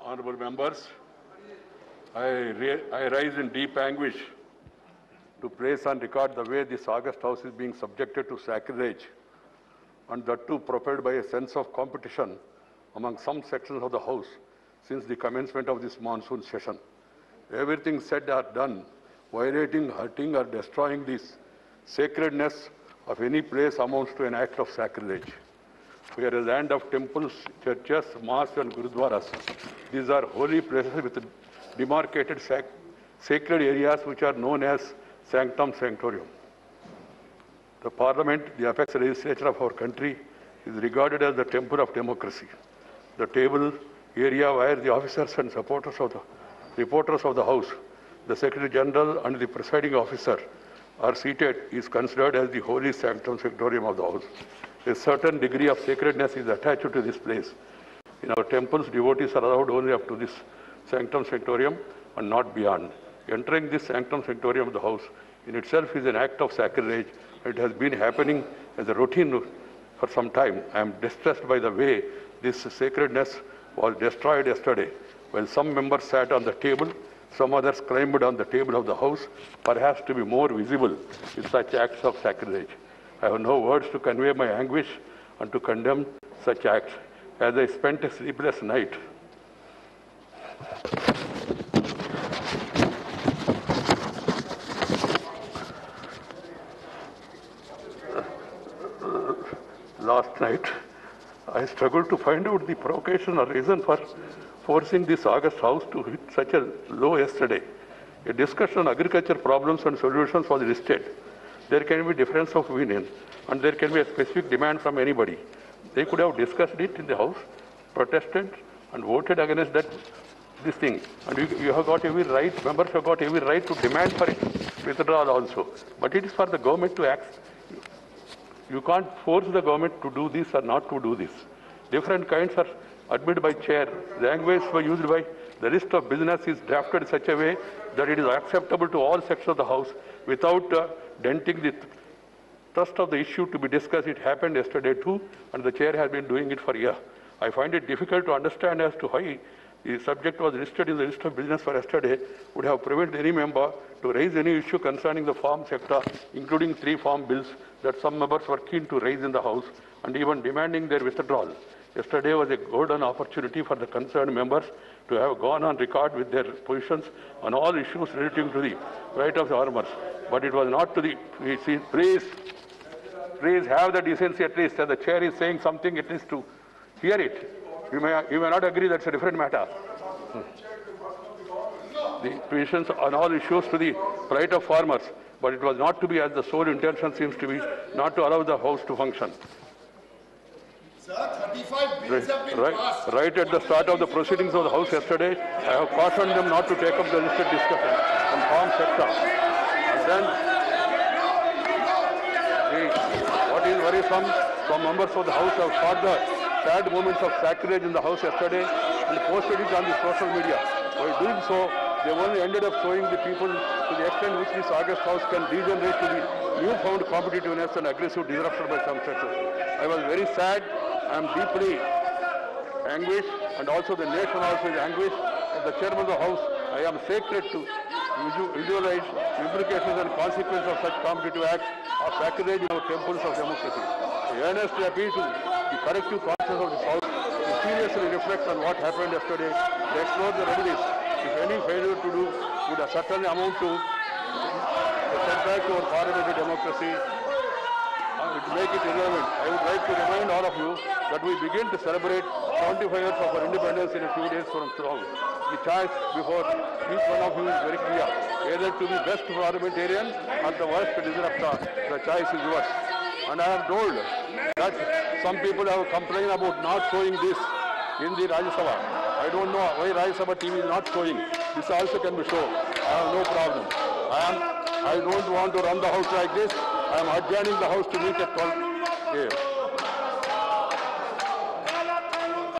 Honourable members, I rise in deep anguish to place and record the way this August House is being subjected to sacrilege, and that too propelled by a sense of competition among some sections of the House since the commencement of this monsoon session. Everything said or done, violating, hurting or destroying this sacredness of any place amounts to an act of sacrilege. We are a land of temples, churches, mosques and gurudwaras. These are holy places with demarcated sacred areas which are known as sanctum sanctorium. The Parliament, the apex legislature of our country, is regarded as the temple of democracy. The table area where the officers and reporters of the House, the Secretary General and the presiding officer are seated is considered as the holy sanctum sanctorium of the House. A certain degree of sacredness is attached to this place. In our temples, devotees are allowed only up to this sanctum sanctorium and not beyond. Entering this sanctum sanctorium of the House in itself is an act of sacrilege. It has been happening as a routine for some time. I am distressed by the way this sacredness was destroyed yesterday. While some members sat on the table, some others climbed on the table of the House, perhaps to be more visible in such acts of sacrilege. I have no words to convey my anguish and to condemn such acts. As I spent a sleepless night, last night, I struggled to find out the provocation or reason for forcing this August House to hit such a low yesterday. A discussion on agriculture problems and solutions was listed. There can be difference of opinion and there can be a specific demand from anybody. They could have discussed it in the House, protested and voted against this thing. And you have got every right, members have got every right to demand for it withdrawal also. But it is for the government to act. You can't force the government to do this or not to do this. Different kinds are admitted by chair. Language used by the list of business is drafted in such a way that it is acceptable to all sections of the House without denting the thrust of the issue to be discussed. It happened yesterday too, and the chair has been doing it for a year. I find it difficult to understand as to why the subject was listed in the list of business for yesterday would have prevented any member to raise any issue concerning the farm sector, including 3 farm bills that some members were keen to raise in the House and even demanding their withdrawal. Yesterday was a golden opportunity for the concerned members to have gone on record with their positions on all issues relating to the right of the farmers. But it was not to the... Please have the decency at least, as the chair is saying something, at least to hear it. You may not agree, that's a different matter. The positions on all issues to the right of farmers, but it was not to be, as the sole intention seems to be, not to allow the House to function. Sir, 35 bills have been passed. Right at the start of the proceedings of the House yesterday, I have cautioned them not to take up the listed discussion on farm sector. And then, what is worrisome, some members of the House have caught the sad moments of sacrilege in the House yesterday and posted it on the social media. By doing so, they only ended up showing the people to the extent which this August House can degenerate to the newfound competitiveness and aggressive disruption by some sectors. I was very sad. I am deeply anguished, and also the nation also is anguished. As the chairman of the House, I am sacred to visualize implications and consequences of such competitive acts of sacrilege in our temples of democracy. I earnestly appeal to the collective conscience of this House to seriously reflect on what happened yesterday, to explore the remedies. If any failure to do would certainly amount to a setback to our parliamentary democracy, to make it irrelevant, I would like to remind all of you that we begin to celebrate 75 years of our independence in a few days from now. The choice before each one of you is very clear. Either to be best parliamentarian or the worst disruptor. The choice is yours. And I am told that some people have complained about not showing this in the Rajya Sabha. I don't know why Rajya Sabha TV is not showing. This also can be shown. I have no problem. I don't want to run the House like this. I am adjourning the House to meet at 12 a.m.